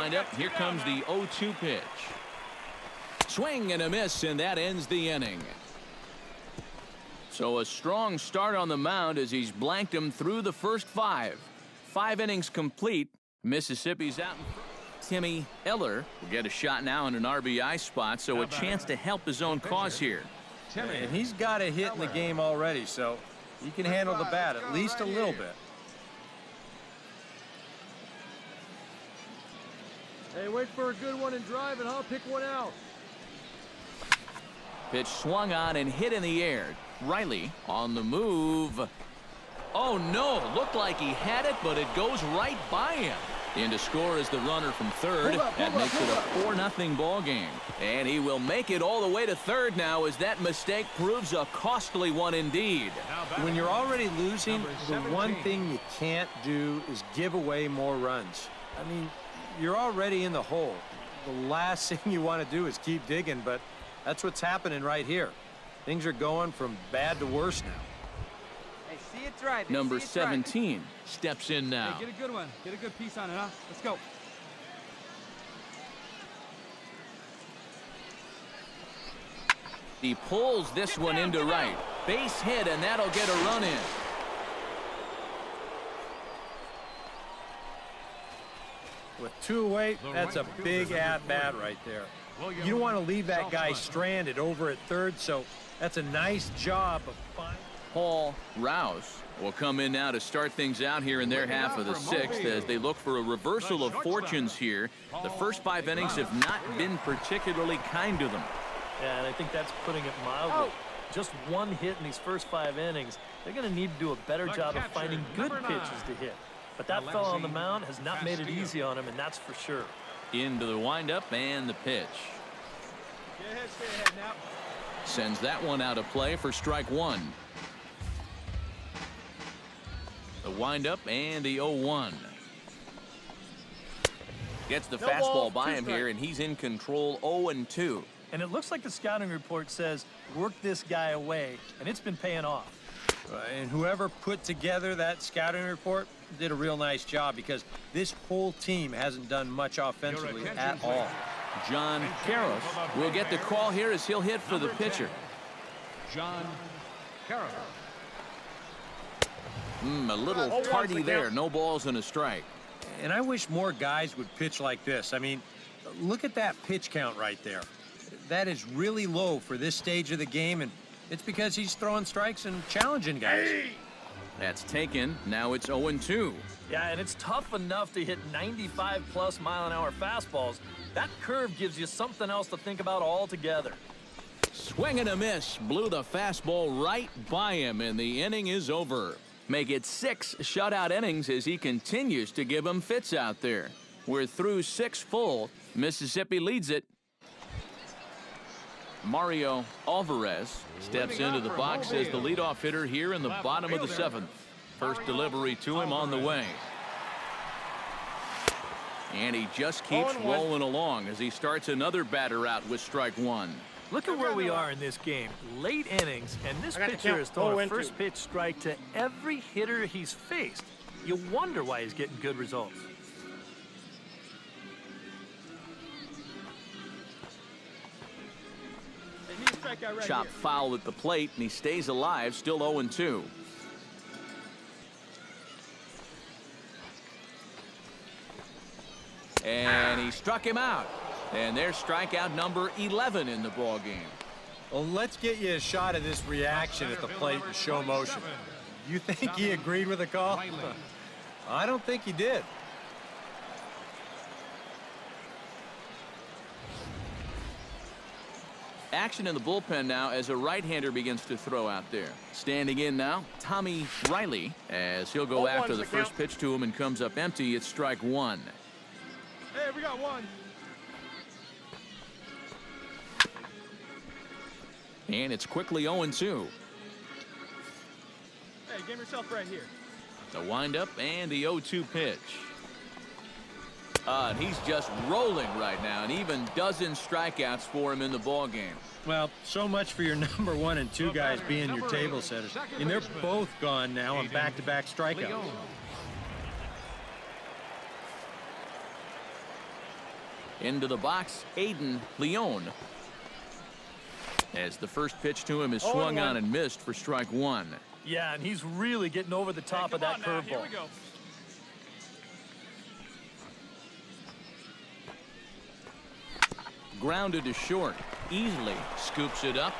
Wind up. Here comes the 0-2 pitch. Swing and a miss, and that ends the inning. So a strong start on the mound as he's blanked him through the first 5. 5 innings complete. Mississippi's out. Timmy Eller will get a shot now in an RBI spot, so a chance to help his own cause here. And he's got a hit in the game already, so he can handle the bat at least a little bit. Hey, wait for a good one and drive, and I'll pick one out. Pitch swung on and hit in the air. Riley on the move. Oh, no. Looked like he had it, but it goes right by him. In to score is the runner from third. That makes it a 4-0 ball game. And he will make it all the way to third now as that mistake proves a costly one indeed. When you're already losing, the one thing you can't do is give away more runs. I mean, you're already in the hole. The last thing you want to do is keep digging, but that's what's happening right here. Things are going from bad to worse now. Hey, see it drive. Number 17 steps in now. Hey, get a good one. Get a good piece on it, huh? Let's go. He pulls this one into right. Base hit, and that'll get a run in. With 2 away, that's a big at-bat right there. You don't want to leave that guy stranded over at third, so that's a nice job of finding. Paul Rouse will come in now to start things out here in their half of the 6th as they look for a reversal of fortunes here. The first 5 innings have not been particularly kind to them. Yeah, and I think that's putting it mildly. Just 1 hit in these first 5 innings. They're going to need to do a better job of finding good pitches to hit. But that fellow on the mound has not made it easy on him, and that's for sure. Into the windup and the pitch. Stay ahead now. Sends that one out of play for strike 1. The windup and the 0-1. Gets the fastball by him here, and he's in control 0-2. And it looks like the scouting report says, work this guy away, and it's been paying off. And whoever put together that scouting report did a real nice job because this whole team hasn't done much offensively at all. John Karros will get the call here as he'll hit for the pitcher. John Karros. A little tardy there. No balls and a strike. And I wish more guys would pitch like this. I mean, look at that pitch count right there. That is really low for this stage of the game, and it's because he's throwing strikes and challenging guys. That's taken. Now it's 0-2. Yeah, and it's tough enough to hit 95+ mile-an-hour fastballs. That curve gives you something else to think about altogether. Swing and a miss. Blew the fastball right by him, and the inning is over. Make it 6 shutout innings as he continues to give them fits out there. We're through 6 full. Mississippi leads it. Mario Alvarez steps into the box as the leadoff hitter here in the bottom of the 7th. First delivery to him on the way. And he just keeps rolling along as he starts another batter out with strike 1. Look at where we are in this game. Late innings, and this pitcher has thrown a first pitch strike to every hitter he's faced. You wonder why he's getting good results. Chop foul at the plate, and he stays alive, still 0-2. And he struck him out. And there's strikeout number 11 in the ball game. Well, let's get you a shot of this reaction at the plate in show motion. You think he agreed with the call? I don't think he did. Action in the bullpen now as a right-hander begins to throw out there. Standing in now, Tommy Riley, as he'll go after the first pitch to him and comes up empty. It's strike 1. Hey, we got 1. And it's quickly 0-2. Hey, game yourself right here. The windup and the 0-2 pitch. And he's just rolling right now, and even dozen strikeouts for him in the ball game. Well, so much for your number 1 and 2 guys being your table setters. And they're both gone now on back-to-back strikeouts. Into the box, Aiden Leone. As the first pitch to him is swung on and missed for strike one. Yeah, and he's really getting over the top of that curveball. Grounded to short. Easily scoops it up.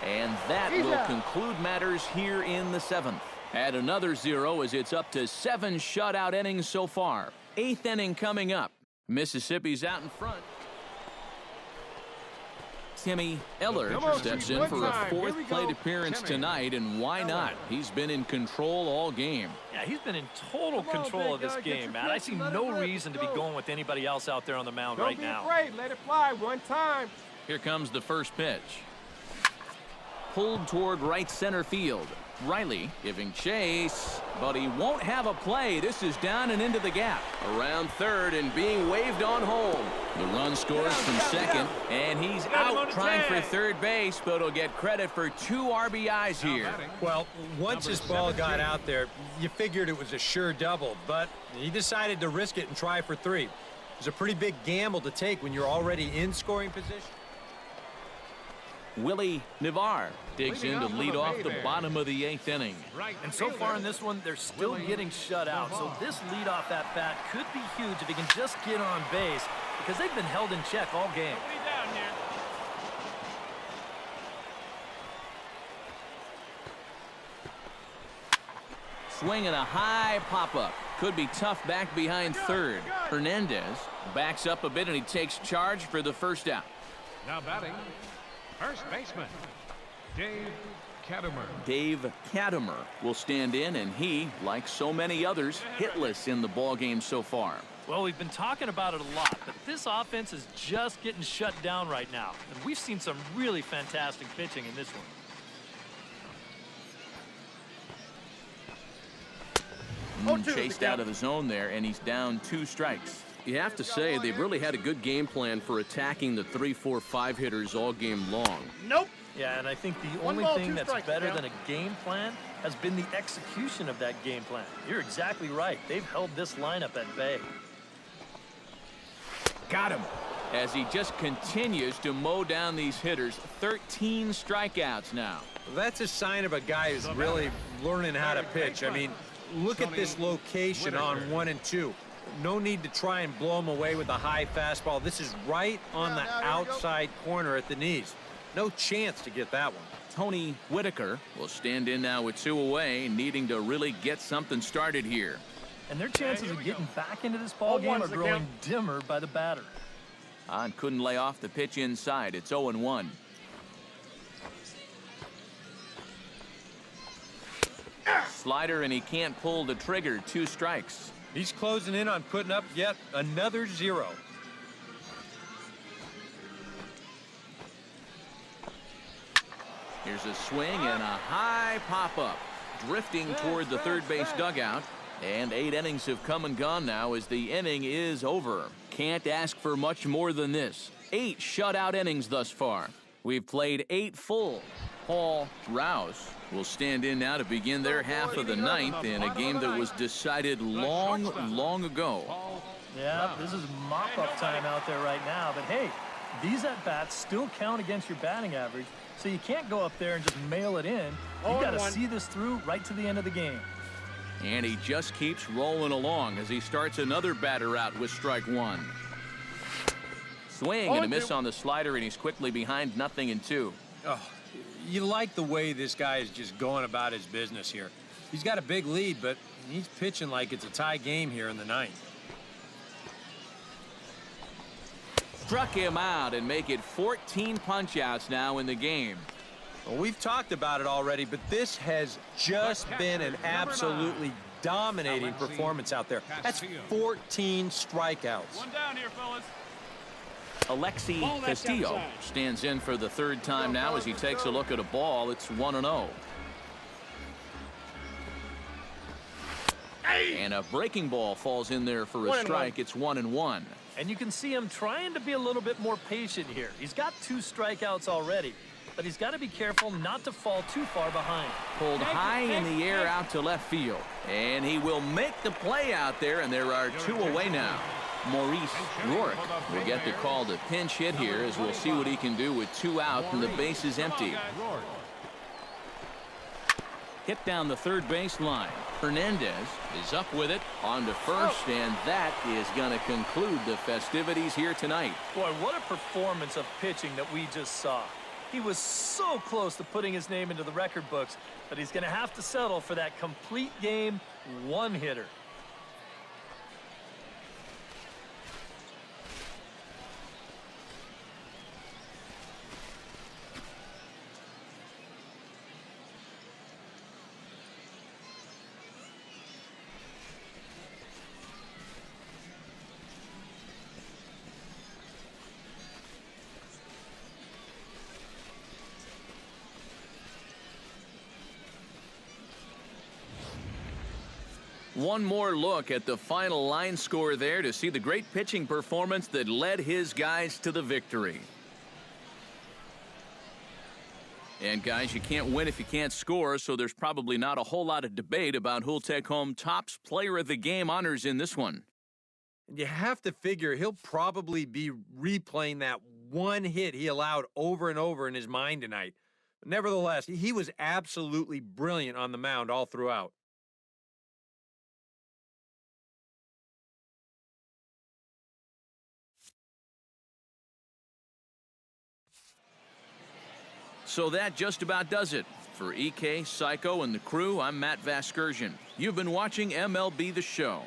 And that will conclude matters here in the 7th. Add another 0 as it's up to 7 shutout innings so far. 8th inning coming up. Mississippi's out in front. Timmy Eller steps in for a 4th plate appearance tonight, and why not? He's been in control all game. Yeah, he's been in total control of this game, Matt. I see no reason to be going with anybody else out there on the mound right now. Let it fly one time. Here comes the first pitch. Pulled toward right center field. Riley giving chase, but he won't have a play. This is down and into the gap. Around third and being waved on home. The run scores from second, and he's out trying for third base, but he'll get credit for 2 RBIs here. Well, once his ball got out there, you figured it was a sure double, but he decided to risk it and try for 3. It was a pretty big gamble to take when you're already in scoring position. Willie Navar digs in to lead off the bottom of the 8th inning. And so far in this one, they're still getting shut out. So this leadoff at bat could be huge if he can just get on base, because they've been held in check all game. Swinging a high pop-up. Could be tough back behind third. Hernandez backs up a bit, and he takes charge for the first out. Now batting, first baseman, Dave Katimer. Dave Katimer will stand in, and he, like so many others, hitless in the ballgame so far. Well, we've been talking about it a lot, but this offense is just getting shut down right now. And we've seen some really fantastic pitching in this one. Chased out of the zone there, and he's down 2 strikes. You have to say they've really had a good game plan for attacking the 3, 4, 5 hitters all game long. Nope. Yeah, and I think the only thing that's better than a game plan has been the execution of that game plan. You're exactly right. They've held this lineup at bay. Got him. As he just continues to mow down these hitters. 13 strikeouts now. That's a sign of a guy who's really learning how to pitch. I mean, look at this location on 1 and 2. No need to try and blow him away with a high fastball. This is right on the outside corner at the knees. No chance to get that one. Tony Whitaker will stand in now with 2 away, needing to really get something started here. And their chances of getting back into this ball game are growing dimmer by the batter. And couldn't lay off the pitch inside. It's 0-1. Slider, and he can't pull the trigger. 2 strikes. He's closing in on putting up yet another 0. Here's a swing and a high pop-up. Drifting toward the third base dugout. And 8 innings have come and gone now as the inning is over. Can't ask for much more than this. 8 shutout innings thus far. We've played 8 full. Paul Rouse will stand in now to begin their half of the 9th in a game that was decided long ago. Yeah, this is mop-up time out there right now. But hey, these at-bats still count against your batting average, so you can't go up there and just mail it in. You got to see this through right to the end of the game. And he just keeps rolling along as he starts another batter out with strike 1. Swing and a miss on the slider, and he's quickly behind 0-2. Oh, you like the way this guy is just going about his business here. He's got a big lead, but he's pitching like it's a tie game here in the 9th. Struck him out and make it 14 punch-outs now in the game. Well, we've talked about it already, but this has just been an absolutely dominating performance out there. That's 14 strikeouts. One down here, fellas. Alexi Castillo stands in for the 3rd time now as he takes a look at a ball. It's 1-0. And a breaking ball falls in there for a strike. It's 1-1. And you can see him trying to be a little bit more patient here. He's got 2 strikeouts already, but he's got to be careful not to fall too far behind. Pulled high in the air out to left field. And he will make the play out there, and there are 2 away now. Maurice Rourke will get the call to pinch hit here, as we'll see what he can do with 2 out and the base is empty. Hit down the third base line. Hernandez is up with it on to first, and that is going to conclude the festivities here tonight. Boy, what a performance of pitching that we just saw. He was so close to putting his name into the record books, but he's going to have to settle for that complete game one-hitter. One more look at the final line score there to see the great pitching performance that led his guys to the victory. And guys, you can't win if you can't score, so there's probably not a whole lot of debate about who'll take home Topps Player of the Game honors in this one. You have to figure he'll probably be replaying that one hit he allowed over and over in his mind tonight. But nevertheless, he was absolutely brilliant on the mound all throughout. So that just about does it. For EK, Psycho, and the crew, I'm Matt Vasgersian. You've been watching MLB The Show.